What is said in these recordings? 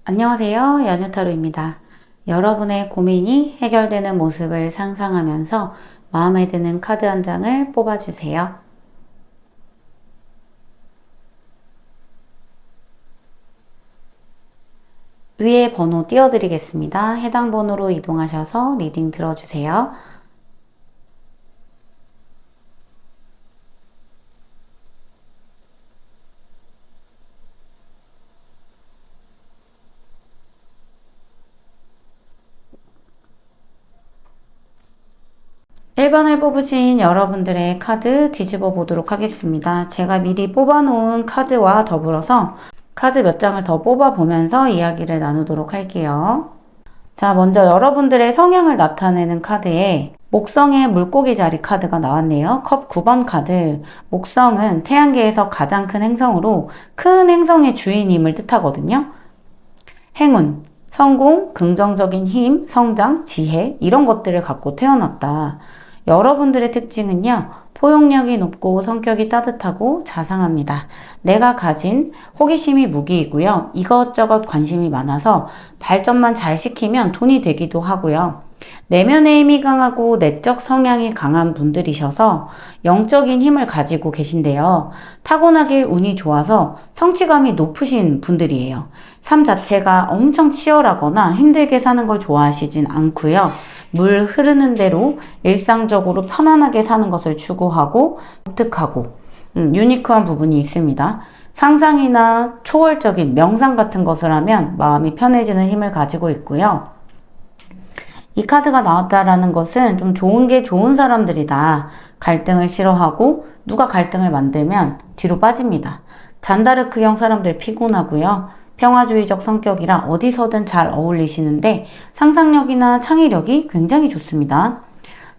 안녕하세요. 연유타로입니다. 여러분의 고민이 해결되는 모습을 상상하면서 마음에 드는 카드 한 장을 뽑아주세요. 위에 번호 띄워드리겠습니다. 해당 번호로 이동하셔서 리딩 들어주세요. (1) 번을 뽑으신 여러분들의 카드 뒤집어 보도록 하겠습니다. 제가 미리 뽑아놓은 카드와 더불어서 카드 몇 장을 더 뽑아보면서 이야기를 나누도록 할게요. 자, 먼저 여러분들의 성향을 나타내는 카드에 목성의 물고기 자리 카드가 나왔네요. 컵 9번 카드. 목성은 태양계에서 가장 큰 행성으로 큰 행성의 주인임을 뜻하거든요. 행운, 성공, 긍정적인 힘, 성장, 지혜 이런 것들을 갖고 태어났다. 여러분들의 특징은요. 포용력이 높고 성격이 따뜻하고 자상합니다. 내가 가진 호기심이 무기이고요. 이것저것 관심이 많아서 발전만 잘 시키면 돈이 되기도 하고요. 내면의 힘이 강하고 내적 성향이 강한 분들이셔서 영적인 힘을 가지고 계신데요. 타고나길 운이 좋아서 성취감이 높으신 분들이에요. 삶 자체가 엄청 치열하거나 힘들게 사는 걸 좋아하시진 않고요. 물 흐르는 대로 일상적으로 편안하게 사는 것을 추구하고 독특하고 유니크한 부분이 있습니다. 상상이나 초월적인 명상 같은 것을 하면 마음이 편해지는 힘을 가지고 있고요. 이 카드가 나왔다라는 것은 좀 좋은 게 좋은 사람들이다. 갈등을 싫어하고 누가 갈등을 만들면 뒤로 빠집니다. 잔다르크형 사람들 피곤하고요. 평화주의적 성격이라 어디서든 잘 어울리시는데 상상력이나 창의력이 굉장히 좋습니다.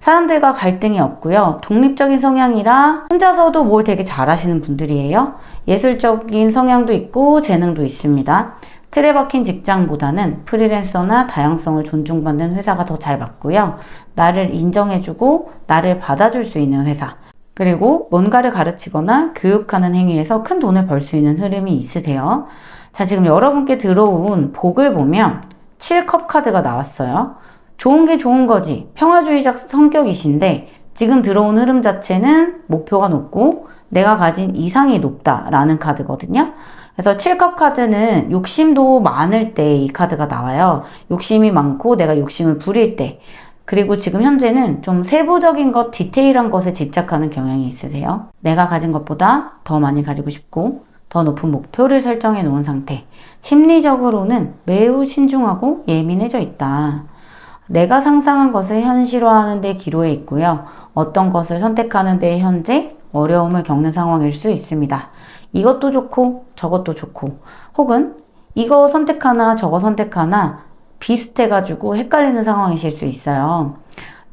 사람들과 갈등이 없고요. 독립적인 성향이라 혼자서도 뭘 되게 잘하시는 분들이에요. 예술적인 성향도 있고 재능도 있습니다. 틀에 박힌 직장보다는 프리랜서나 다양성을 존중받는 회사가 더 잘 맞고요. 나를 인정해주고 나를 받아줄 수 있는 회사. 그리고 뭔가를 가르치거나 교육하는 행위에서 큰 돈을 벌 수 있는 흐름이 있으세요. 자, 지금 여러분께 들어온 복을 보면 7컵 카드가 나왔어요. 좋은 게 좋은 거지. 평화주의적 성격이신데 지금 들어온 흐름 자체는 목표가 높고 내가 가진 이상이 높다라는 카드거든요. 그래서 7컵 카드는 욕심도 많을 때 이 카드가 나와요. 욕심이 많고 내가 욕심을 부릴 때. 그리고 지금 현재는 좀 세부적인 것, 디테일한 것에 집착하는 경향이 있으세요. 내가 가진 것보다 더 많이 가지고 싶고 더 높은 목표를 설정해 놓은 상태. 심리적으로는 매우 신중하고 예민해져 있다. 내가 상상한 것을 현실화하는 데 기로에 있고요. 어떤 것을 선택하는 데 현재 어려움을 겪는 상황일 수 있습니다. 이것도 좋고 저것도 좋고 혹은 이거 선택하나 저거 선택하나 비슷해가지고 헷갈리는 상황이실 수 있어요.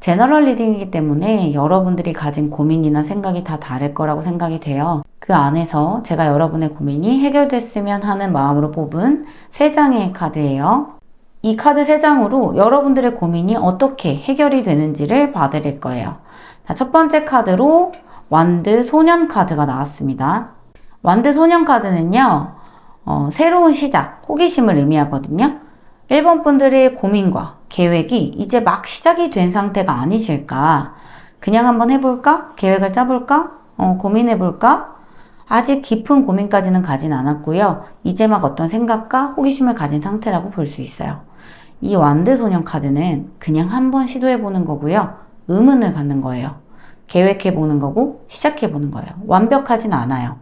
제너럴 리딩이기 때문에 여러분들이 가진 고민이나 생각이 다 다를 거라고 생각이 돼요. 그 안에서 제가 여러분의 고민이 해결됐으면 하는 마음으로 뽑은 3장의 카드예요. 이 카드 3장으로 여러분들의 고민이 어떻게 해결이 되는지를 봐드릴 거예요. 자, 첫 번째 카드로 완드 소년 카드가 나왔습니다. 완드 소년 카드는요. 새로운 시작, 호기심을 의미하거든요. 1번 분들의 고민과 계획이 이제 막 시작이 된 상태가 아니실까? 그냥 한번 해볼까? 계획을 짜볼까? 고민해볼까? 아직 깊은 고민까지는 가진 않았고요. 이제 막 어떤 생각과 호기심을 가진 상태라고 볼 수 있어요. 이 완드 소년 카드는 그냥 한번 시도해보는 거고요. 의문을 갖는 거예요. 계획해보는 거고 시작해보는 거예요. 완벽하진 않아요.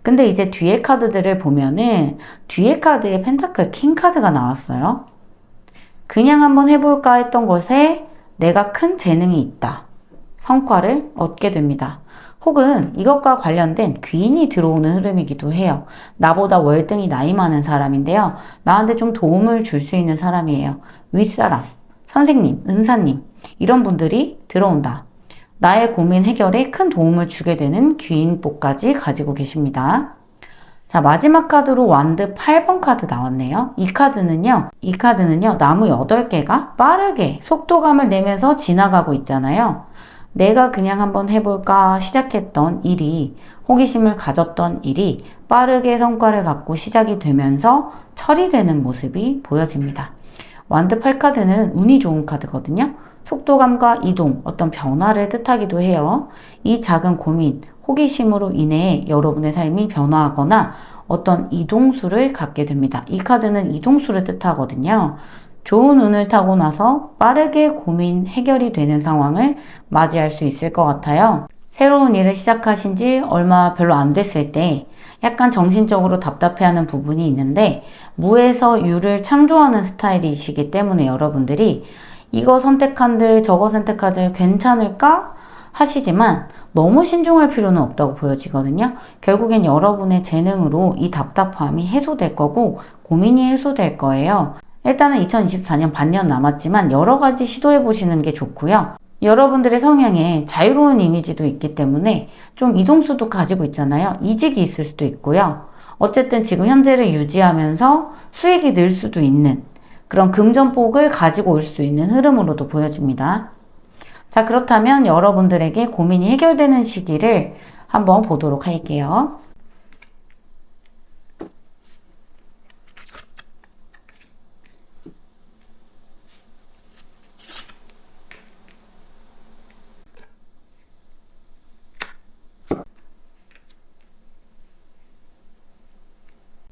근데 이제 뒤에 카드들을 보면은 뒤에 카드에 펜타클 킹 카드가 나왔어요. 그냥 한번 해볼까 했던 것에 내가 큰 재능이 있다. 성과를 얻게 됩니다. 혹은 이것과 관련된 귀인이 들어오는 흐름이기도 해요. 나보다 월등히 나이 많은 사람인데요. 나한테 좀 도움을 줄 수 있는 사람이에요. 윗사람, 선생님, 은사님 이런 분들이 들어온다. 나의 고민 해결에 큰 도움을 주게 되는 귀인복까지 가지고 계십니다. 자, 마지막 카드로 완드 8번 카드 나왔네요. 이 카드는요, 나무 8개가 빠르게 속도감을 내면서 지나가고 있잖아요. 내가 그냥 한번 해볼까 시작했던 일이, 호기심을 가졌던 일이 빠르게 성과를 갖고 시작이 되면서 처리되는 모습이 보여집니다. 완드 8카드는 운이 좋은 카드거든요. 속도감과 이동, 어떤 변화를 뜻하기도 해요. 이 작은 고민, 호기심으로 인해 여러분의 삶이 변화하거나 어떤 이동수를 갖게 됩니다. 이 카드는 이동수를 뜻하거든요. 좋은 운을 타고 나서 빠르게 고민 해결이 되는 상황을 맞이할 수 있을 것 같아요. 새로운 일을 시작하신 지 얼마 별로 안 됐을 때 약간 정신적으로 답답해하는 부분이 있는데, 무에서 유를 창조하는 스타일이시기 때문에 여러분들이 이거 선택한들 저거 선택한들 괜찮을까 하시지만 너무 신중할 필요는 없다고 보여지거든요. 결국엔 여러분의 재능으로 이 답답함이 해소될 거고 고민이 해소될 거예요. 일단은 2024년 반년 남았지만 여러 가지 시도해 보시는 게 좋고요. 여러분들의 성향에 자유로운 이미지도 있기 때문에 좀 이동수도 가지고 있잖아요. 이직이 있을 수도 있고요. 어쨌든 지금 현재를 유지하면서 수익이 늘 수도 있는 그런 금전복을 가지고 올 수 있는 흐름으로도 보여집니다. 자, 그렇다면 여러분들에게 고민이 해결되는 시기를 한번 보도록 할게요.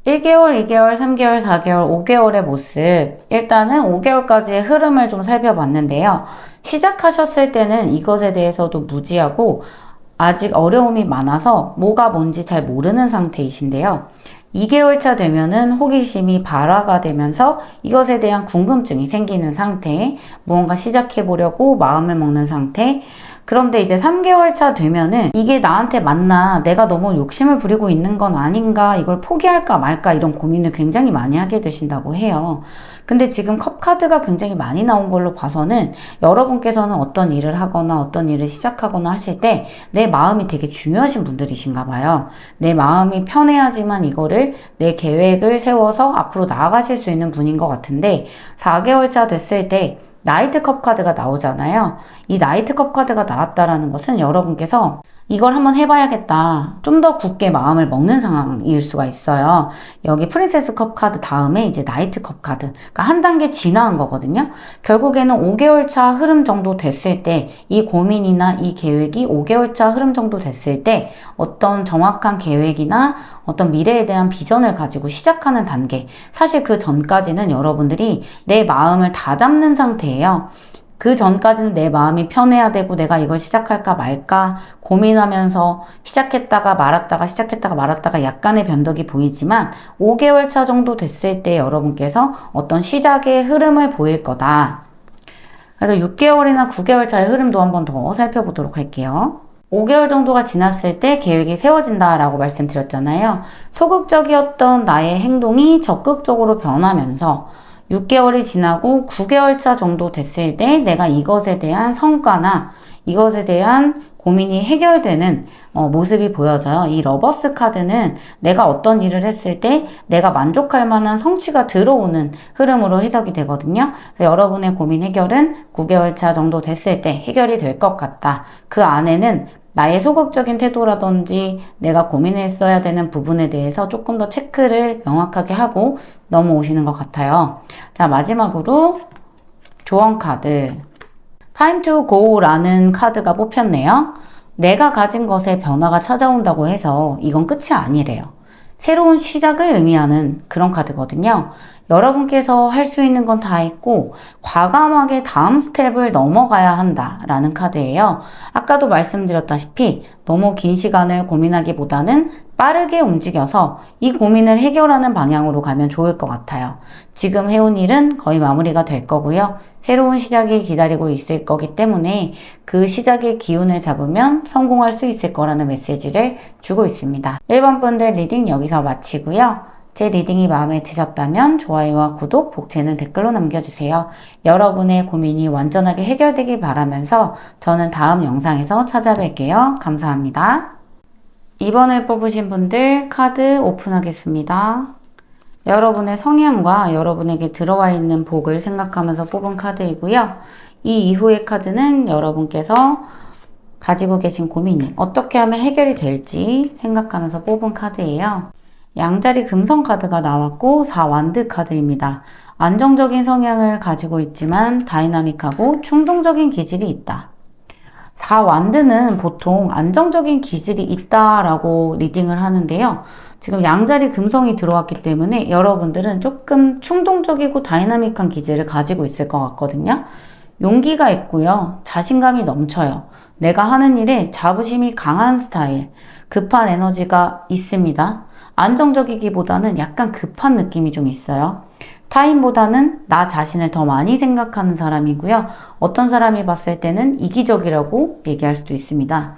1개월, 2개월, 3개월, 4개월, 5개월의 모습. 일단은 5개월까지의 흐름을 좀 살펴봤는데요. 시작하셨을 때는 이것에 대해서도 무지하고 아직 어려움이 많아서 뭐가 뭔지 잘 모르는 상태이신데요. 2개월 차 되면은 호기심이 발화가 되면서 이것에 대한 궁금증이 생기는 상태, 무언가 시작해 보려고 마음을 먹는 상태. 그런데 이제 3개월 차 되면은 이게 나한테 맞나, 내가 너무 욕심을 부리고 있는 건 아닌가, 이걸 포기할까 말까 이런 고민을 굉장히 많이 하게 되신다고 해요. 근데 지금 컵 카드가 굉장히 많이 나온 걸로 봐서는 여러분께서는 어떤 일을 하거나 어떤 일을 시작하거나 하실 때 내 마음이 되게 중요하신 분들이신가 봐요. 내 마음이 편해야지만 이거를 내 계획을 세워서 앞으로 나아가실 수 있는 분인 것 같은데, 4개월 차 됐을 때 나이트컵 카드가 나오잖아요. 이 나이트컵 카드가 나왔다라는 것은 여러분께서 이걸 한번 해봐야겠다, 좀 더 굳게 마음을 먹는 상황일 수가 있어요. 여기 프린세스 컵 카드 다음에 이제 나이트 컵 카드, 그러니까 한 단계 지나간 거거든요. 결국에는 5개월 차 흐름 정도 됐을 때, 이 고민이나 이 계획이 5개월 차 흐름 정도 됐을 때 어떤 정확한 계획이나 어떤 미래에 대한 비전을 가지고 시작하는 단계, 사실 그 전까지는 여러분들이 내 마음을 다 잡는 상태예요. 그 전까지는 내 마음이 편해야 되고 내가 이걸 시작할까 말까 고민하면서 시작했다가 말았다가 시작했다가 말았다가 약간의 변덕이 보이지만 5개월 차 정도 됐을 때 여러분께서 어떤 시작의 흐름을 보일 거다. 그래서 6개월이나 9개월 차의 흐름도 한번 더 살펴보도록 할게요. 5개월 정도가 지났을 때 계획이 세워진다라고 말씀드렸잖아요. 소극적이었던 나의 행동이 적극적으로 변하면서 6개월이 지나고 9개월 차 정도 됐을 때 내가 이것에 대한 성과나 이것에 대한 고민이 해결되는 모습이 보여져요. 이 러버스 카드는 내가 어떤 일을 했을 때 내가 만족할 만한 성취가 들어오는 흐름으로 해석이 되거든요. 그래서 여러분의 고민 해결은 9개월 차 정도 됐을 때 해결이 될 것 같다. 그 안에는 나의 소극적인 태도라든지 내가 고민했어야 되는 부분에 대해서 조금 더 체크를 명확하게 하고 넘어오시는 것 같아요. 자, 마지막으로 조언 카드. Time to Go라는 카드가 뽑혔네요. 내가 가진 것에 변화가 찾아온다고 해서 이건 끝이 아니래요. 새로운 시작을 의미하는 그런 카드거든요. 여러분께서 할 수 있는 건 다 했고 과감하게 다음 스텝을 넘어가야 한다라는 카드예요. 아까도 말씀드렸다시피 너무 긴 시간을 고민하기보다는 빠르게 움직여서 이 고민을 해결하는 방향으로 가면 좋을 것 같아요. 지금 해온 일은 거의 마무리가 될 거고요. 새로운 시작이 기다리고 있을 거기 때문에 그 시작의 기운을 잡으면 성공할 수 있을 거라는 메시지를 주고 있습니다. 1번 분들 리딩 여기서 마치고요. 제 리딩이 마음에 드셨다면 좋아요와 구독, 복제는 댓글로 남겨주세요. 여러분의 고민이 완전하게 해결되길 바라면서 저는 다음 영상에서 찾아뵐게요. 감사합니다. 2번을 뽑으신 분들 카드 오픈하겠습니다. 여러분의 성향과 여러분에게 들어와 있는 복을 생각하면서 뽑은 카드이고요. 이 이후의 카드는 여러분께서 가지고 계신 고민이 어떻게 하면 해결이 될지 생각하면서 뽑은 카드예요. 양자리 금성 카드가 나왔고 4완드 카드입니다. 안정적인 성향을 가지고 있지만 다이나믹하고 충동적인 기질이 있다. 4완드는 보통 안정적인 기질이 있다라고 리딩을 하는데요. 지금 양자리 금성이 들어왔기 때문에 여러분들은 조금 충동적이고 다이나믹한 기질을 가지고 있을 것 같거든요. 용기가 있고요. 자신감이 넘쳐요. 내가 하는 일에 자부심이 강한 스타일, 급한 에너지가 있습니다. 안정적이기보다는 약간 급한 느낌이 좀 있어요. 타인보다는 나 자신을 더 많이 생각하는 사람이고요. 어떤 사람이 봤을 때는 이기적이라고 얘기할 수도 있습니다.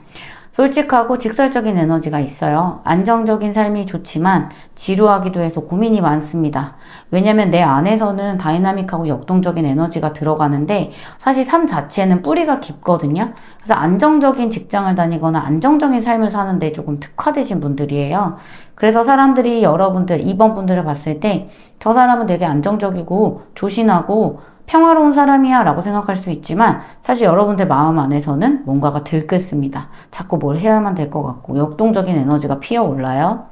솔직하고 직설적인 에너지가 있어요. 안정적인 삶이 좋지만 지루하기도 해서 고민이 많습니다. 왜냐면 내 안에서는 다이나믹하고 역동적인 에너지가 들어가는데 사실 삶 자체는 뿌리가 깊거든요. 그래서 안정적인 직장을 다니거나 안정적인 삶을 사는데 조금 특화되신 분들이에요. 그래서 사람들이 여러분들, 2번 분들을 봤을 때 저 사람은 되게 안정적이고 조신하고 평화로운 사람이야 라고 생각할 수 있지만 사실 여러분들 마음 안에서는 뭔가가 들끓습니다. 자꾸 뭘 해야만 될 것 같고 역동적인 에너지가 피어올라요.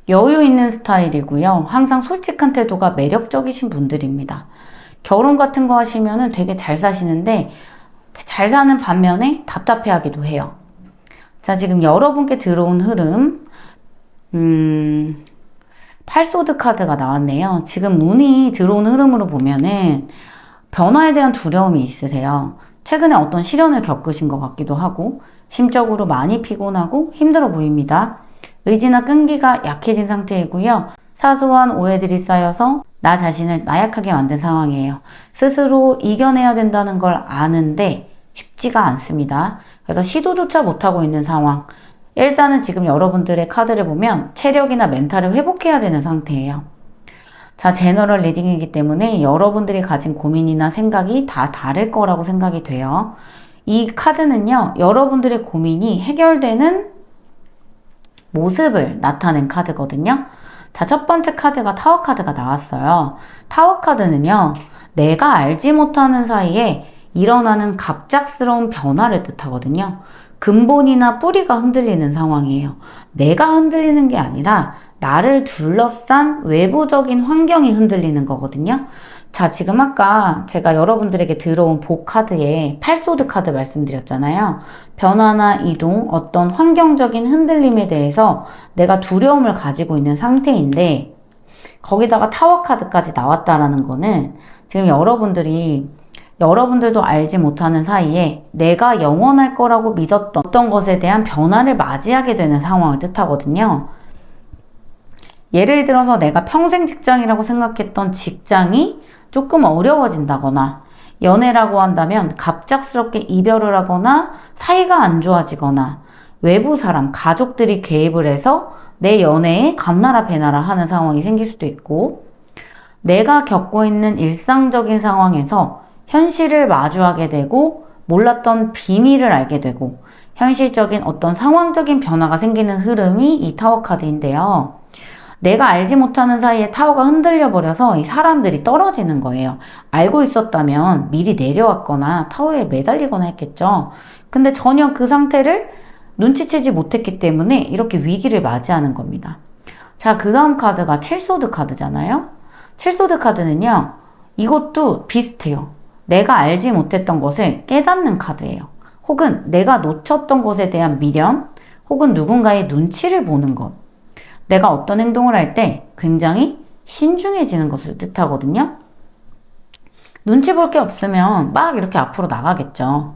여유 있는 스타일이고요. 항상 솔직한 태도가 매력적이신 분들입니다. 결혼 같은 거 하시면은 되게 잘 사시는데 잘 사는 반면에 답답해하기도 해요. 자, 지금 여러분께 들어온 흐름, 팔소드 카드가 나왔네요. 지금 운이 들어온 흐름으로 보면은 변화에 대한 두려움이 있으세요. 최근에 어떤 시련을 겪으신 것 같기도 하고 심적으로 많이 피곤하고 힘들어 보입니다. 의지나 끈기가 약해진 상태이고요. 사소한 오해들이 쌓여서 나 자신을 나약하게 만든 상황이에요. 스스로 이겨내야 된다는 걸 아는데 쉽지가 않습니다. 그래서 시도조차 못하고 있는 상황. 일단은 지금 여러분들의 카드를 보면 체력이나 멘탈을 회복해야 되는 상태예요. 자, 제너럴 리딩이기 때문에 여러분들이 가진 고민이나 생각이 다 다를 거라고 생각이 돼요. 이 카드는요, 여러분들의 고민이 해결되는 모습을 나타낸 카드거든요. 자, 첫 번째 카드가 타워 카드가 나왔어요. 타워 카드는요, 내가 알지 못하는 사이에 일어나는 갑작스러운 변화를 뜻하거든요. 근본이나 뿌리가 흔들리는 상황이에요. 내가 흔들리는 게 아니라 나를 둘러싼 외부적인 환경이 흔들리는 거거든요. 자, 지금 아까 제가 여러분들에게 들어온 보 카드에 팔소드 카드 말씀드렸잖아요. 변화나 이동, 어떤 환경적인 흔들림에 대해서 내가 두려움을 가지고 있는 상태인데 거기다가 타워 카드까지 나왔다라는 거는 지금 여러분들도 알지 못하는 사이에 내가 영원할 거라고 믿었던 어떤 것에 대한 변화를 맞이하게 되는 상황을 뜻하거든요. 예를 들어서 내가 평생 직장이라고 생각했던 직장이 조금 어려워진다거나 연애라고 한다면 갑작스럽게 이별을 하거나 사이가 안 좋아지거나 외부 사람, 가족들이 개입을 해서 내 연애에 감나라 배나라 하는 상황이 생길 수도 있고 내가 겪고 있는 일상적인 상황에서 현실을 마주하게 되고 몰랐던 비밀을 알게 되고 현실적인 어떤 상황적인 변화가 생기는 흐름이 이 타워 카드인데요. 내가 알지 못하는 사이에 타워가 흔들려 버려서 이 사람들이 떨어지는 거예요. 알고 있었다면 미리 내려왔거나 타워에 매달리거나 했겠죠. 근데 전혀 그 상태를 눈치채지 못했기 때문에 이렇게 위기를 맞이하는 겁니다. 자, 그 다음 카드가 칠소드 카드잖아요. 칠소드 카드는요, 이것도 비슷해요. 내가 알지 못했던 것을 깨닫는 카드예요. 혹은 내가 놓쳤던 것에 대한 미련, 혹은 누군가의 눈치를 보는 것. 내가 어떤 행동을 할 때 굉장히 신중해지는 것을 뜻하거든요. 눈치 볼 게 없으면 막 이렇게 앞으로 나가겠죠.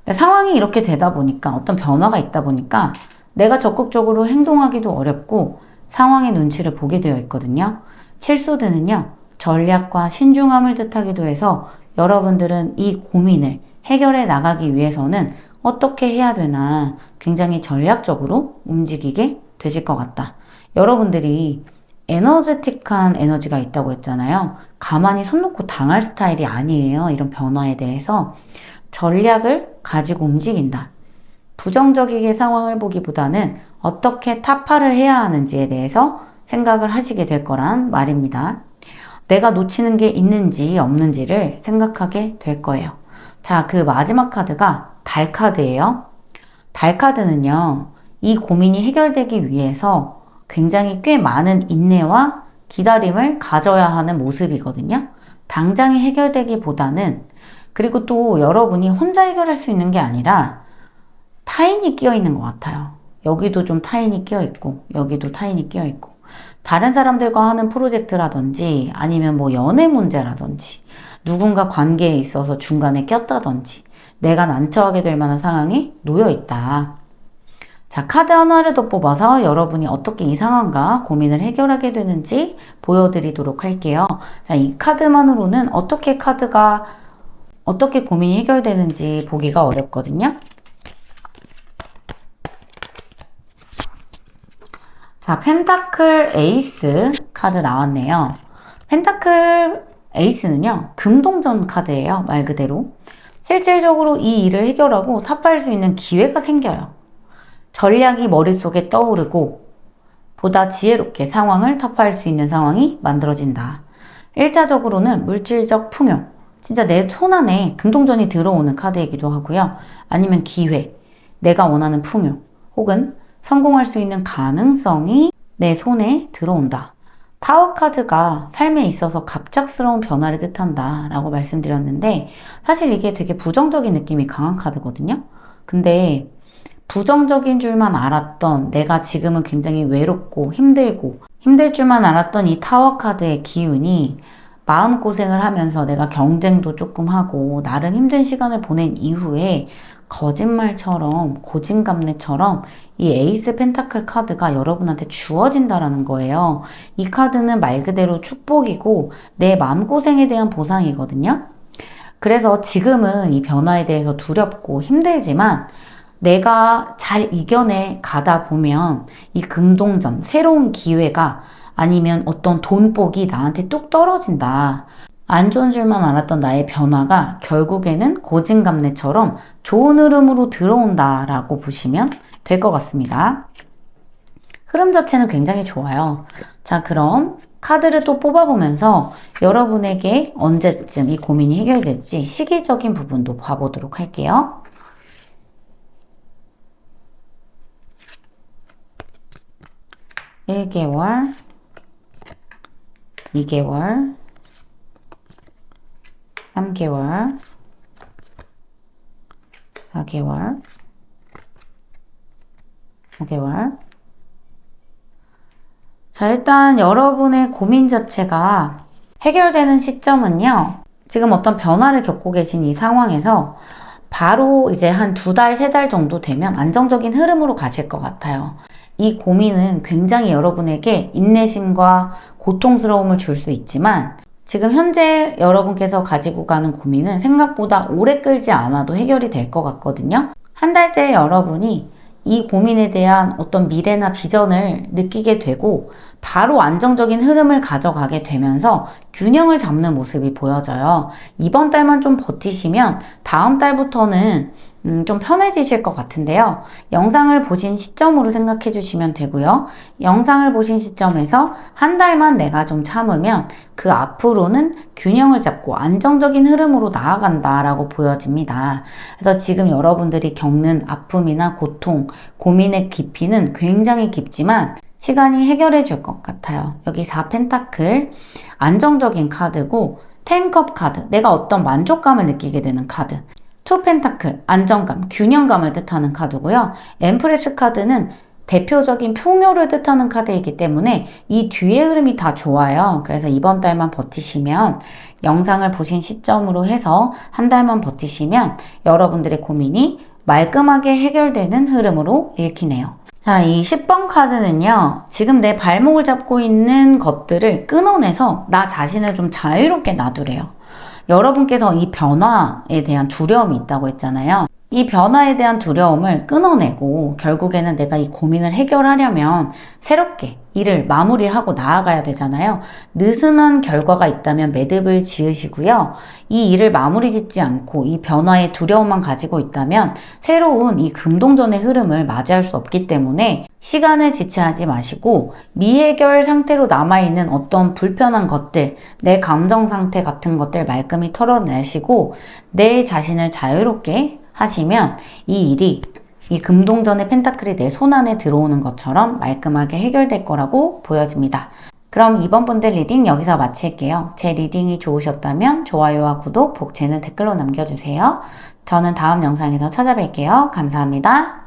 근데 상황이 이렇게 되다 보니까 어떤 변화가 있다 보니까 내가 적극적으로 행동하기도 어렵고 상황의 눈치를 보게 되어 있거든요. 칠소드는요, 전략과 신중함을 뜻하기도 해서 여러분들은 이 고민을 해결해 나가기 위해서는 어떻게 해야 되나 굉장히 전략적으로 움직이게 되실 것 같다. 여러분들이 에너제틱한 에너지가 있다고 했잖아요. 가만히 손 놓고 당할 스타일이 아니에요. 이런 변화에 대해서 전략을 가지고 움직인다. 부정적이게 상황을 보기보다는 어떻게 타파를 해야 하는지에 대해서 생각을 하시게 될 거란 말입니다. 내가 놓치는 게 있는지 없는지를 생각하게 될 거예요. 자, 그 마지막 카드가 달 카드예요. 달 카드는요, 이 고민이 해결되기 위해서 굉장히 꽤 많은 인내와 기다림을 가져야 하는 모습이거든요. 당장에 해결되기보다는, 그리고 또 여러분이 혼자 해결할 수 있는 게 아니라 타인이 끼어 있는 것 같아요. 여기도 좀 타인이 끼어 있고, 여기도 타인이 끼어 있고, 다른 사람들과 하는 프로젝트라든지, 아니면 뭐 연애 문제라든지, 누군가 관계에 있어서 중간에 꼈다든지, 내가 난처하게 될 만한 상황에 놓여 있다. 자, 카드 하나를 더 뽑아서 여러분이 어떻게 이 상황과 고민을 해결하게 되는지 보여드리도록 할게요. 자, 이 카드만으로는 어떻게 고민이 해결되는지 보기가 어렵거든요. 자, 펜타클 에이스 카드 나왔네요. 펜타클 에이스는요, 금동전 카드예요. 말 그대로. 실질적으로 이 일을 해결하고 타파할 수 있는 기회가 생겨요. 전략이 머릿속에 떠오르고 보다 지혜롭게 상황을 타파할 수 있는 상황이 만들어진다. 1차적으로는 물질적 풍요. 진짜 내 손 안에 금동전이 들어오는 카드이기도 하고요. 아니면 기회. 내가 원하는 풍요. 혹은 성공할 수 있는 가능성이 내 손에 들어온다. 타워 카드가 삶에 있어서 갑작스러운 변화를 뜻한다 라고 말씀드렸는데, 사실 이게 되게 부정적인 느낌이 강한 카드거든요. 근데 부정적인 줄만 알았던, 내가 지금은 굉장히 외롭고 힘들 줄만 알았던 이 타워 카드의 기운이 마음고생을 하면서 내가 경쟁도 조금 하고 나름 힘든 시간을 보낸 이후에 거짓말처럼 고진감래처럼 이 에이스 펜타클 카드가 여러분한테 주어진다라는 거예요. 이 카드는 말 그대로 축복이고 내 마음고생에 대한 보상이거든요. 그래서 지금은 이 변화에 대해서 두렵고 힘들지만 내가 잘 이겨내 가다 보면 이 금동전, 새로운 기회가 아니면 어떤 돈복이 나한테 뚝 떨어진다. 안 좋은 줄만 알았던 나의 변화가 결국에는 고진감래처럼 좋은 흐름으로 들어온다라고 보시면 될 것 같습니다. 흐름 자체는 굉장히 좋아요. 자, 그럼 카드를 또 뽑아보면서 여러분에게 언제쯤 이 고민이 해결될지 시기적인 부분도 봐보도록 할게요. 일 1개월, 2개월, 3개월, 4개월, 5개월. 자, 일단 여러분의 고민 자체가 해결되는 시점은요, 지금 어떤 변화를 겪고 계신 이 상황에서 바로 이제 한 2달, 3달 정도 되면 안정적인 흐름으로 가실 것 같아요. 이 고민은 굉장히 여러분에게 인내심과 고통스러움을 줄 수 있지만 지금 현재 여러분께서 가지고 가는 고민은 생각보다 오래 끌지 않아도 해결이 될 것 같거든요. 한 달째 여러분이 이 고민에 대한 어떤 미래나 비전을 느끼게 되고 바로 안정적인 흐름을 가져가게 되면서 균형을 잡는 모습이 보여져요. 이번 달만 좀 버티시면 다음 달부터는 좀 편해지실 것 같은데요. 영상을 보신 시점으로 생각해 주시면 되고요. 영상을 보신 시점에서 한 달만 내가 좀 참으면 그 앞으로는 균형을 잡고 안정적인 흐름으로 나아간다라고 보여집니다. 그래서 지금 여러분들이 겪는 아픔이나 고통, 고민의 깊이는 굉장히 깊지만 시간이 해결해 줄 것 같아요. 여기 4펜타클 안정적인 카드고 10컵 카드, 내가 어떤 만족감을 느끼게 되는 카드. 2펜타클, 안정감, 균형감을 뜻하는 카드고요. 엠프레스 카드는 대표적인 풍요를 뜻하는 카드이기 때문에 이 뒤의 흐름이 다 좋아요. 그래서 이번 달만 버티시면, 영상을 보신 시점으로 해서 한 달만 버티시면 여러분들의 고민이 말끔하게 해결되는 흐름으로 읽히네요. 자, 이 10번 카드는요, 지금 내 발목을 잡고 있는 것들을 끊어내서 나 자신을 좀 자유롭게 놔두래요. 여러분께서 이 변화에 대한 두려움이 있다고 했잖아요. 이 변화에 대한 두려움을 끊어내고 결국에는 내가 이 고민을 해결하려면 새롭게 일을 마무리하고 나아가야 되잖아요. 느슨한 결과가 있다면 매듭을 지으시고요. 이 일을 마무리 짓지 않고 이 변화의 두려움만 가지고 있다면 새로운 이 금동전의 흐름을 맞이할 수 없기 때문에 시간을 지체하지 마시고 미해결 상태로 남아있는 어떤 불편한 것들, 내 감정 상태 같은 것들 말끔히 털어내시고 내 자신을 자유롭게 하시면 이 일이 이 금동전의 펜타클이 내 손 안에 들어오는 것처럼 말끔하게 해결될 거라고 보여집니다. 그럼 이번 분들 리딩 여기서 마칠게요. 제 리딩이 좋으셨다면 좋아요와 구독, 복채는 댓글로 남겨주세요. 저는 다음 영상에서 찾아뵐게요. 감사합니다.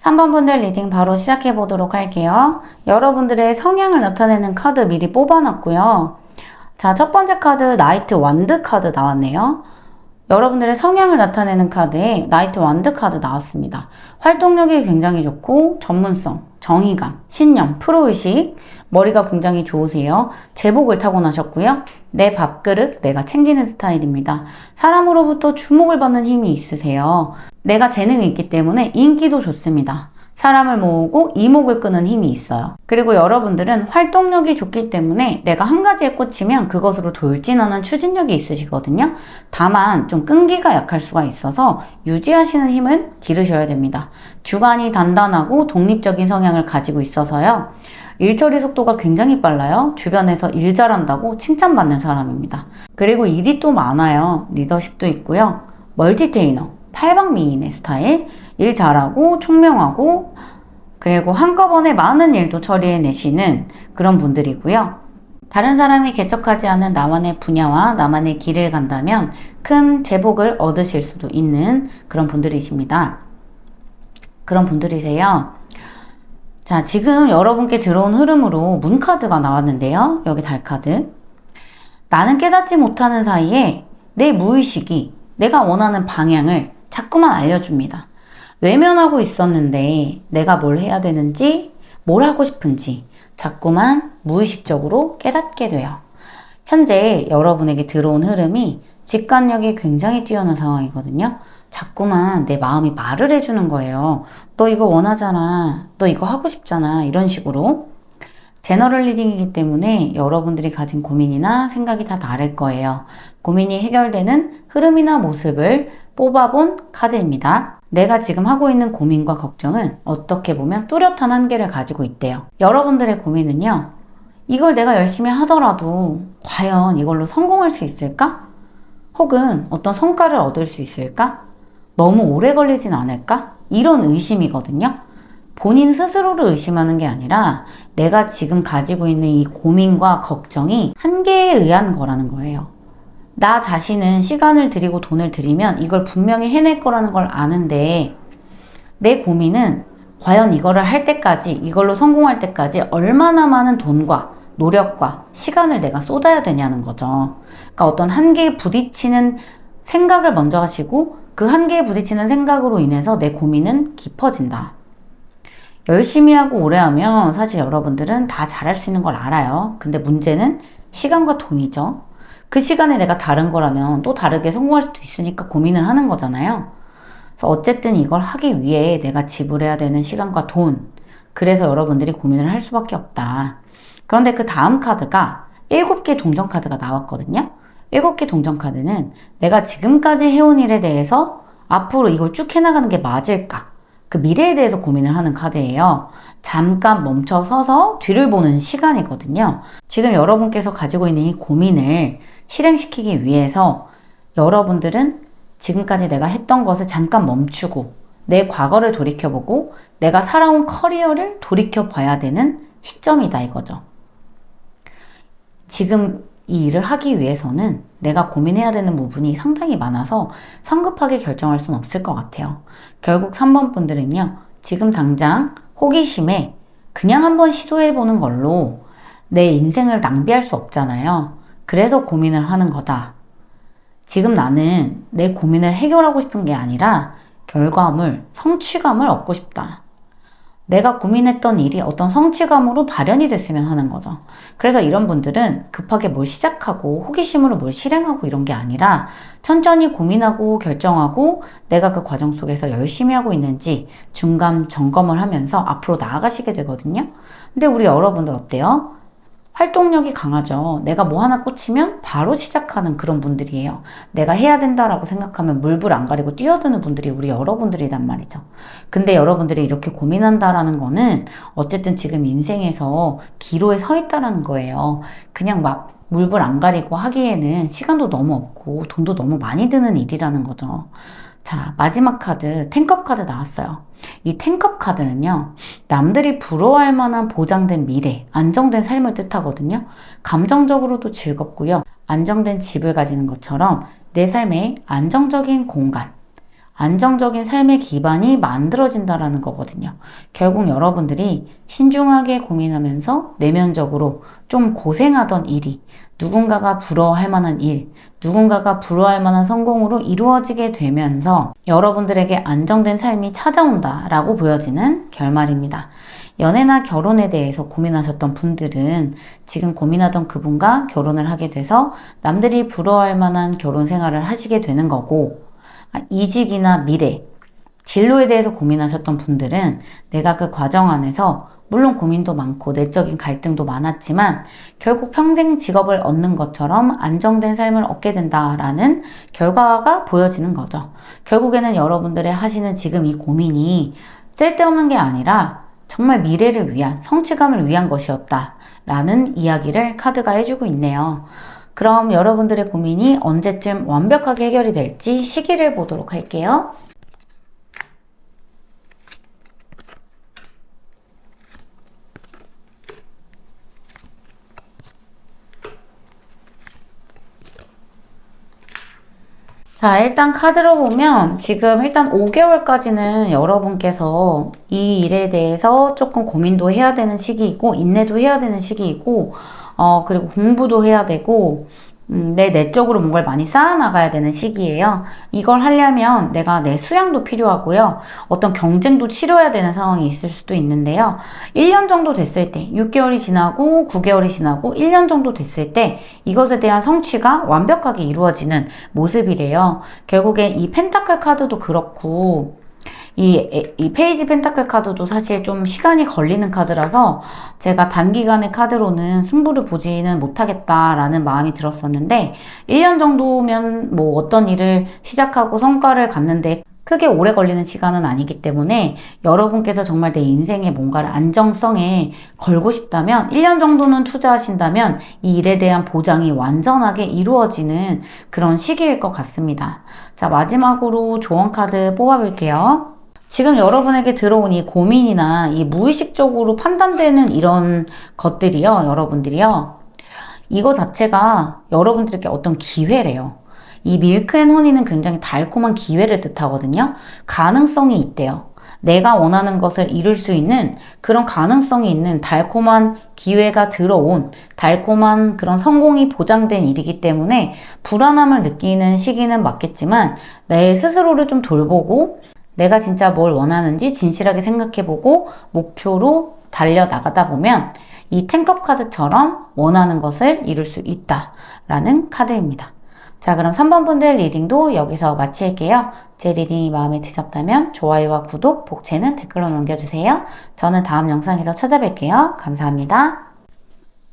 3번 분들 리딩 바로 시작해 보도록 할게요. 여러분들의 성향을 나타내는 카드 미리 뽑아놨고요. 자, 첫 번째 카드 나이트 완드 카드 나왔네요. 여러분들의 성향을 나타내는 카드에 나이트 완드 카드 나왔습니다. 활동력이 굉장히 좋고 전문성, 정의감, 신념, 프로의식, 머리가 굉장히 좋으세요. 제복을 타고나셨고요. 내 밥그릇 내가 챙기는 스타일입니다. 사람으로부터 주목을 받는 힘이 있으세요. 내가 재능이 있기 때문에 인기도 좋습니다. 사람을 모으고 이목을 끄는 힘이 있어요. 그리고 여러분들은 활동력이 좋기 때문에 내가 한 가지에 꽂히면 그것으로 돌진하는 추진력이 있으시거든요. 다만 좀 끈기가 약할 수가 있어서 유지하시는 힘은 기르셔야 됩니다. 주관이 단단하고 독립적인 성향을 가지고 있어서요. 일처리 속도가 굉장히 빨라요. 주변에서 일 잘한다고 칭찬받는 사람입니다. 그리고 일이 또 많아요. 리더십도 있고요. 멀티테이너. 팔방미인의 스타일, 일 잘하고 총명하고 그리고 한꺼번에 많은 일도 처리해내시는 그런 분들이고요. 다른 사람이 개척하지 않은 나만의 분야와 나만의 길을 간다면 큰 제복을 얻으실 수도 있는 그런 분들이십니다. 그런 분들이세요. 자, 지금 여러분께 들어온 흐름으로 문카드가 나왔는데요. 여기 달카드. 나는 깨닫지 못하는 사이에 내 무의식이 내가 원하는 방향을 자꾸만 알려줍니다. 외면하고 있었는데 내가 뭘 해야 되는지, 뭘 하고 싶은지 자꾸만 무의식적으로 깨닫게 돼요. 현재 여러분에게 들어온 흐름이 직관력이 굉장히 뛰어난 상황이거든요. 자꾸만 내 마음이 말을 해주는 거예요. 너 이거 원하잖아. 너 이거 하고 싶잖아. 이런 식으로. 제너럴 리딩이기 때문에 여러분들이 가진 고민이나 생각이 다 다를 거예요. 고민이 해결되는 흐름이나 모습을 뽑아본 카드입니다. 내가 지금 하고 있는 고민과 걱정은 어떻게 보면 뚜렷한 한계를 가지고 있대요. 여러분들의 고민은요. 이걸 내가 열심히 하더라도 과연 이걸로 성공할 수 있을까? 혹은 어떤 성과를 얻을 수 있을까? 너무 오래 걸리진 않을까? 이런 의심이거든요. 본인 스스로를 의심하는 게 아니라 내가 지금 가지고 있는 이 고민과 걱정이 한계에 의한 거라는 거예요. 나 자신은 시간을 들이고 돈을 들이면 이걸 분명히 해낼 거라는 걸 아는데 내 고민은 과연 이거를 할 때까지, 이걸로 성공할 때까지 얼마나 많은 돈과 노력과 시간을 내가 쏟아야 되냐는 거죠. 그러니까 어떤 한계에 부딪히는 생각을 먼저 하시고 그 한계에 부딪히는 생각으로 인해서 내 고민은 깊어진다. 열심히 하고 오래 하면 사실 여러분들은 다 잘할 수 있는 걸 알아요. 근데 문제는 시간과 돈이죠. 그 시간에 내가 다른 거라면 또 다르게 성공할 수도 있으니까 고민을 하는 거잖아요. 그래서 어쨌든 이걸 하기 위해 내가 지불해야 되는 시간과 돈. 그래서 여러분들이 고민을 할 수밖에 없다. 그런데 그 다음 카드가 7개 동전 카드가 나왔거든요. 7개 동전 카드는 내가 지금까지 해온 일에 대해서 앞으로 이걸 쭉 해나가는 게 맞을까? 그 미래에 대해서 고민을 하는 카드예요. 잠깐 멈춰 서서 뒤를 보는 시간이거든요. 지금 여러분께서 가지고 있는 이 고민을 실행시키기 위해서 여러분들은 지금까지 내가 했던 것을 잠깐 멈추고 내 과거를 돌이켜보고 내가 살아온 커리어를 돌이켜봐야 되는 시점이다 이거죠. 지금 이 일을 하기 위해서는 내가 고민해야 되는 부분이 상당히 많아서 성급하게 결정할 수는 없을 것 같아요. 결국 3번 분들은요. 지금 당장 호기심에 그냥 한번 시도해보는 걸로 내 인생을 낭비할 수 없잖아요. 그래서 고민을 하는 거다. 지금 나는 내 고민을 해결하고 싶은 게 아니라 결과물, 성취감을 얻고 싶다. 내가 고민했던 일이 어떤 성취감으로 발현이 됐으면 하는 거죠. 그래서 이런 분들은 급하게 뭘 시작하고 호기심으로 뭘 실행하고 이런 게 아니라 천천히 고민하고 결정하고 내가 그 과정 속에서 열심히 하고 있는지 중간 점검을 하면서 앞으로 나아가시게 되거든요. 근데 우리 여러분들 어때요? 활동력이 강하죠. 내가 뭐 하나 꽂히면 바로 시작하는 그런 분들이에요. 내가 해야 된다라고 생각하면 물불 안 가리고 뛰어드는 분들이 우리 여러분들이란 말이죠. 근데 여러분들이 이렇게 고민한다라는 거는 어쨌든 지금 인생에서 기로에 서 있다라는 거예요. 그냥 막 물불 안 가리고 하기에는 시간도 너무 없고 돈도 너무 많이 드는 일이라는 거죠. 자, 마지막 카드, 텐컵 카드 나왔어요. 이 텐컵 카드는요, 남들이 부러워할 만한 보장된 미래, 안정된 삶을 뜻하거든요. 감정적으로도 즐겁고요. 안정된 집을 가지는 것처럼 내 삶에 안정적인 공간, 안정적인 삶의 기반이 만들어진다라는 거거든요. 결국 여러분들이 신중하게 고민하면서 내면적으로 좀 고생하던 일이 누군가가 부러워할 만한 일, 누군가가 부러워할 만한 성공으로 이루어지게 되면서 여러분들에게 안정된 삶이 찾아온다라고 보여지는 결말입니다. 연애나 결혼에 대해서 고민하셨던 분들은 지금 고민하던 그분과 결혼을 하게 돼서 남들이 부러워할 만한 결혼 생활을 하시게 되는 거고, 이직이나 미래, 진로에 대해서 고민하셨던 분들은 내가 그 과정 안에서 물론 고민도 많고 내적인 갈등도 많았지만 결국 평생 직업을 얻는 것처럼 안정된 삶을 얻게 된다라는 결과가 보여지는 거죠. 결국에는 여러분들의 하시는 지금 이 고민이 쓸데없는 게 아니라 정말 미래를 위한, 성취감을 위한 것이었다라는 이야기를 카드가 해주고 있네요. 그럼 여러분들의 고민이 언제쯤 완벽하게 해결이 될지 시기를 보도록 할게요. 자, 일단 카드로 보면 지금 일단 5개월까지는 여러분께서 이 일에 대해서 조금 고민도 해야 되는 시기이고, 인내도 해야 되는 시기이고, 그리고 공부도 해야 되고, 내 내적으로 뭔가를 많이 쌓아나가야 되는 시기예요. 이걸 하려면 내가 내 수양도 필요하고요. 어떤 경쟁도 치러야 되는 상황이 있을 수도 있는데요. 1년 정도 됐을 때, 6개월이 지나고 9개월이 지나고 1년 정도 됐을 때 이것에 대한 성취가 완벽하게 이루어지는 모습이래요. 결국에 이 펜타클 카드도 그렇고 이 페이지 펜타클 카드도 사실 좀 시간이 걸리는 카드라서 제가 단기간의 카드로는 승부를 보지는 못하겠다라는 마음이 들었었는데 1년 정도면 뭐 어떤 일을 시작하고 성과를 갖는데 크게 오래 걸리는 시간은 아니기 때문에 여러분께서 정말 내 인생에 뭔가를 안정성에 걸고 싶다면 1년 정도는 투자하신다면 이 일에 대한 보장이 완전하게 이루어지는 그런 시기일 것 같습니다. 자, 마지막으로 조언 카드 뽑아볼게요. 지금 여러분에게 들어온 이 고민이나 이 무의식적으로 판단되는 이런 것들이요, 여러분들이요. 이거 자체가 여러분들에게 어떤 기회래요. 이 밀크 앤 허니는 굉장히 달콤한 기회를 뜻하거든요. 가능성이 있대요. 내가 원하는 것을 이룰 수 있는 그런 가능성이 있는 달콤한 기회가 들어온 달콤한 그런 성공이 보장된 일이기 때문에 불안함을 느끼는 시기는 맞겠지만 내 스스로를 좀 돌보고 내가 진짜 뭘 원하는지 진실하게 생각해보고 목표로 달려나가다 보면 이 텐컵 카드처럼 원하는 것을 이룰 수 있다라는 카드입니다. 자, 그럼 3번 분들 리딩도 여기서 마칠게요. 제 리딩이 마음에 드셨다면 좋아요와 구독, 복채는 댓글로 남겨주세요. 저는 다음 영상에서 찾아뵐게요. 감사합니다.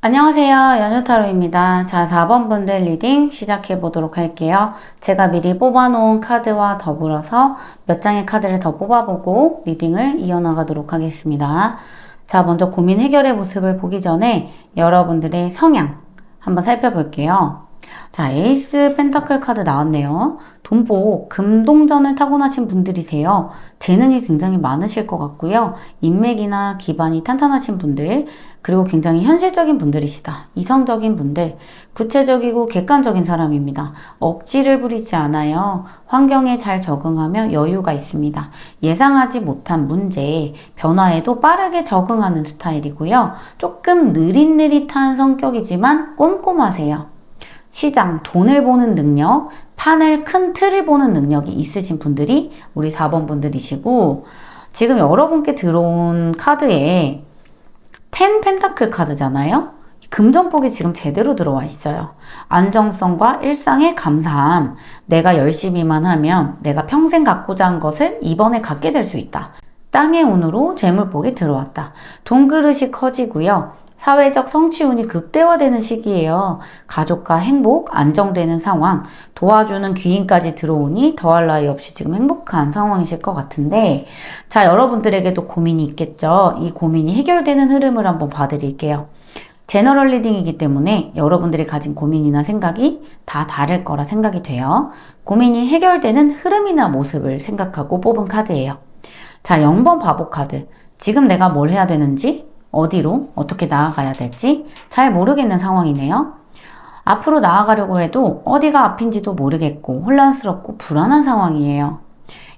안녕하세요. 연유타로입니다. 자, 4번 분들 리딩 시작해 보도록 할게요. 제가 미리 뽑아놓은 카드와 더불어서 몇 장의 카드를 더 뽑아보고 리딩을 이어나가도록 하겠습니다. 자, 먼저 고민 해결의 모습을 보기 전에 여러분들의 성향 한번 살펴볼게요. 자, 에이스 펜타클 카드 나왔네요. 돈복, 금동전을 타고나신 분들이세요. 재능이 굉장히 많으실 것 같고요. 인맥이나 기반이 탄탄하신 분들, 그리고 굉장히 현실적인 분들이시다. 이성적인 분들, 구체적이고 객관적인 사람입니다. 억지를 부리지 않아요. 환경에 잘 적응하며 여유가 있습니다. 예상하지 못한 문제, 변화에도 빠르게 적응하는 스타일이고요. 조금 느릿느릿한 성격이지만 꼼꼼하세요. 시장, 돈을 보는 능력, 판을 큰 틀을 보는 능력이 있으신 분들이 우리 4번 분들이시고, 지금 여러분께 들어온 카드에 10 펜타클 카드잖아요. 금전복이 지금 제대로 들어와 있어요. 안정성과 일상의 감사함. 내가 열심히만 하면 내가 평생 갖고자 한 것을 이번에 갖게 될 수 있다. 땅의 운으로 재물복이 들어왔다. 돈 그릇이 커지고요. 사회적 성취운이 극대화되는 시기예요. 가족과 행복, 안정되는 상황, 도와주는 귀인까지 들어오니 더할 나위 없이 지금 행복한 상황이실 것 같은데, 자, 여러분들에게도 고민이 있겠죠? 이 고민이 해결되는 흐름을 한번 봐드릴게요. 제너럴 리딩이기 때문에 여러분들이 가진 고민이나 생각이 다 다를 거라 생각이 돼요. 고민이 해결되는 흐름이나 모습을 생각하고 뽑은 카드예요. 자, 0번 바보 카드. 지금 내가 뭘 해야 되는지, 어디로, 어떻게 나아가야 될지 잘 모르겠는 상황이네요. 앞으로 나아가려고 해도 어디가 앞인지도 모르겠고 혼란스럽고 불안한 상황이에요.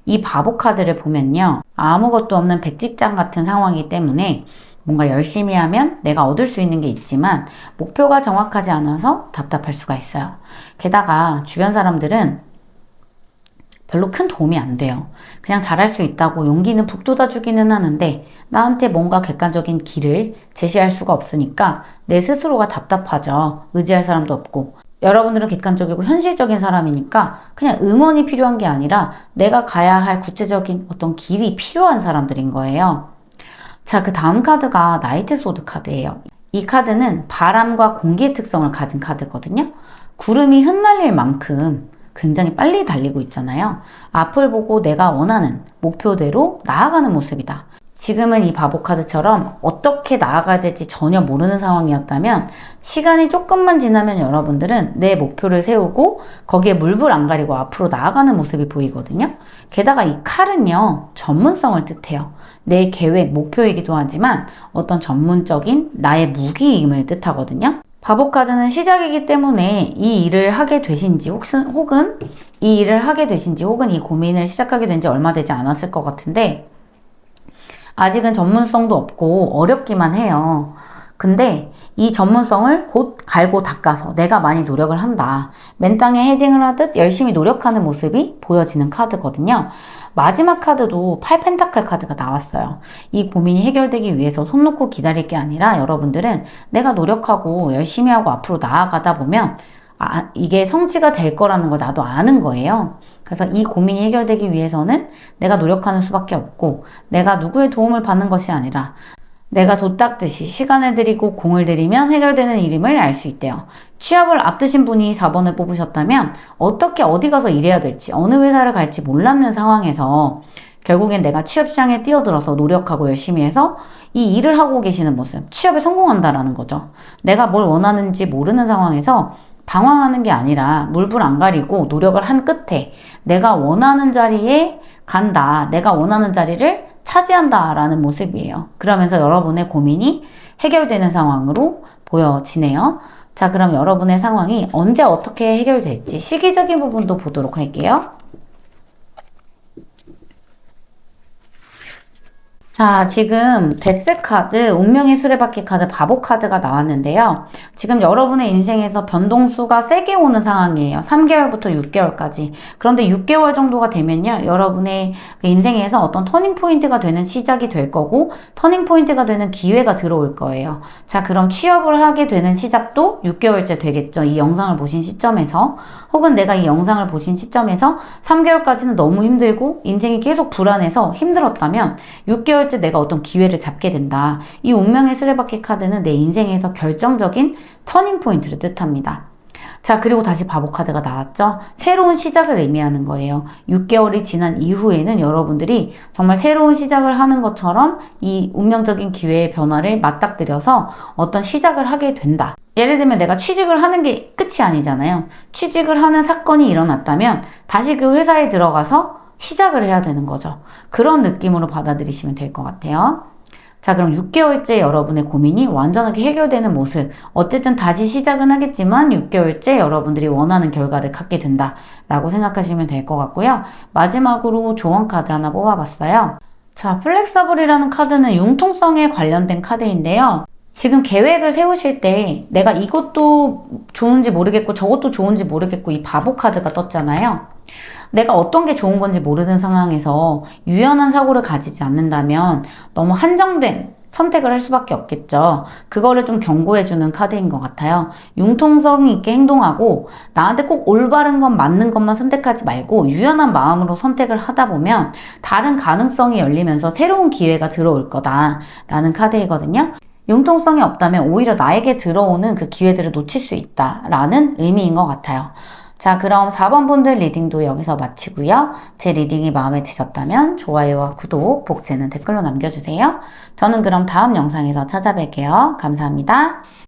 이 바보 카드를 보면요. 아무것도 없는 백직장 같은 상황이기 때문에 뭔가 열심히 하면 내가 얻을 수 있는 게 있지만 목표가 정확하지 않아서 답답할 수가 있어요. 게다가 주변 사람들은 별로 큰 도움이 안 돼요. 그냥 잘할 수 있다고 용기는 북돋아주기는 하는데 나한테 뭔가 객관적인 길을 제시할 수가 없으니까 내 스스로가 답답하죠. 의지할 사람도 없고. 여러분들은 객관적이고 현실적인 사람이니까 그냥 응원이 필요한 게 아니라 내가 가야 할 구체적인 어떤 길이 필요한 사람들인 거예요. 자, 그 다음 카드가 나이트 소드 카드예요. 이 카드는 바람과 공기의 특성을 가진 카드거든요. 구름이 흩날릴 만큼 굉장히 빨리 달리고 있잖아요. 앞을 보고 내가 원하는 목표대로 나아가는 모습이다. 지금은 이 바보 카드처럼 어떻게 나아가야 될지 전혀 모르는 상황이었다면 시간이 조금만 지나면 여러분들은 내 목표를 세우고 거기에 물불 안 가리고 앞으로 나아가는 모습이 보이거든요. 게다가 이 칼은요, 전문성을 뜻해요. 내 계획, 목표이기도 하지만 어떤 전문적인 나의 무기임을 뜻하거든요. 바보 카드는 시작이기 때문에 이 일을 하게 되신지 혹은 이 일을 하게 되신지 혹은 이 고민을 시작하게 된 지 얼마 되지 않았을 것 같은데 아직은 전문성도 없고 어렵기만 해요. 근데 이 전문성을 곧 갈고 닦아서 내가 많이 노력을 한다. 맨 땅에 헤딩을 하듯 열심히 노력하는 모습이 보여지는 카드거든요. 마지막 카드도 8 펜타클 카드가 나왔어요. 이 고민이 해결되기 위해서 손 놓고 기다릴 게 아니라 여러분들은 내가 노력하고 열심히 하고 앞으로 나아가다 보면 이게 성취가 될 거라는 걸 나도 아는 거예요. 그래서 이 고민이 해결되기 위해서는 내가 노력하는 수밖에 없고 내가 누구의 도움을 받는 것이 아니라 내가 도 닦듯이 시간을 들이고 공을 들이면 해결되는 일임을 알 수 있대요. 취업을 앞두신 분이 4번을 뽑으셨다면 어떻게 어디 가서 일해야 될지 어느 회사를 갈지 몰랐는 상황에서 결국엔 내가 취업 시장에 뛰어들어서 노력하고 열심히 해서 이 일을 하고 계시는 모습, 취업에 성공한다라는 거죠. 내가 뭘 원하는지 모르는 상황에서 방황하는 게 아니라 물불 안 가리고 노력을 한 끝에 내가 원하는 자리에 간다. 내가 원하는 자리를 차지한다 라는 모습이에요. 그러면서 여러분의 고민이 해결되는 상황으로 보여지네요. 자, 그럼 여러분의 상황이 언제 어떻게 해결될지 시기적인 부분도 보도록 할게요. 자, 지금 데스 카드, 운명의 수레바퀴 카드, 바보 카드가 나왔는데요. 지금 여러분의 인생에서 변동수가 세게 오는 상황이에요. 3개월부터 6개월까지. 그런데 6개월 정도가 되면요. 여러분의 인생에서 어떤 터닝 포인트가 되는 시작이 될 거고 터닝 포인트가 되는 기회가 들어올 거예요. 자, 그럼 취업을 하게 되는 시작도 6개월째 되겠죠. 이 영상을 보신 시점에서. 혹은 내가 이 영상을 보신 시점에서 3개월까지는 너무 힘들고 인생이 계속 불안해서 힘들었다면 6개월째 내가 어떤 기회를 잡게 된다. 이 운명의 수레바퀴 카드는 내 인생에서 결정적인 터닝 포인트를 뜻합니다. 자, 그리고 다시 바보 카드가 나왔죠. 새로운 시작을 의미하는 거예요. 6개월이 지난 이후에는 여러분들이 정말 새로운 시작을 하는 것처럼 이 운명적인 기회의 변화를 맞닥뜨려서 어떤 시작을 하게 된다. 예를 들면 내가 취직을 하는 게 끝이 아니잖아요. 취직을 하는 사건이 일어났다면 다시 그 회사에 들어가서 시작을 해야 되는 거죠. 그런 느낌으로 받아들이시면 될 것 같아요. 자, 그럼 6개월째 여러분의 고민이 완전하게 해결되는 모습. 어쨌든 다시 시작은 하겠지만 6개월째 여러분들이 원하는 결과를 갖게 된다라고 생각하시면 될 것 같고요. 마지막으로 조언 카드 하나 뽑아봤어요. 자, 플렉서블이라는 카드는 융통성에 관련된 카드인데요. 지금 계획을 세우실 때 내가 이것도 좋은지 모르겠고 저것도 좋은지 모르겠고 이 바보 카드가 떴잖아요. 내가 어떤 게 좋은 건지 모르는 상황에서 유연한 사고를 가지지 않는다면 너무 한정된 선택을 할 수밖에 없겠죠. 그거를 좀 경고해주는 카드인 것 같아요. 융통성 있게 행동하고 나한테 꼭 올바른 건 맞는 것만 선택하지 말고 유연한 마음으로 선택을 하다 보면 다른 가능성이 열리면서 새로운 기회가 들어올 거다라는 카드이거든요. 융통성이 없다면 오히려 나에게 들어오는 그 기회들을 놓칠 수 있다라는 의미인 것 같아요. 자, 그럼 4번 분들 리딩도 여기서 마치고요. 제 리딩이 마음에 드셨다면 좋아요와 구독, 복제는 댓글로 남겨주세요. 저는 그럼 다음 영상에서 찾아뵐게요. 감사합니다.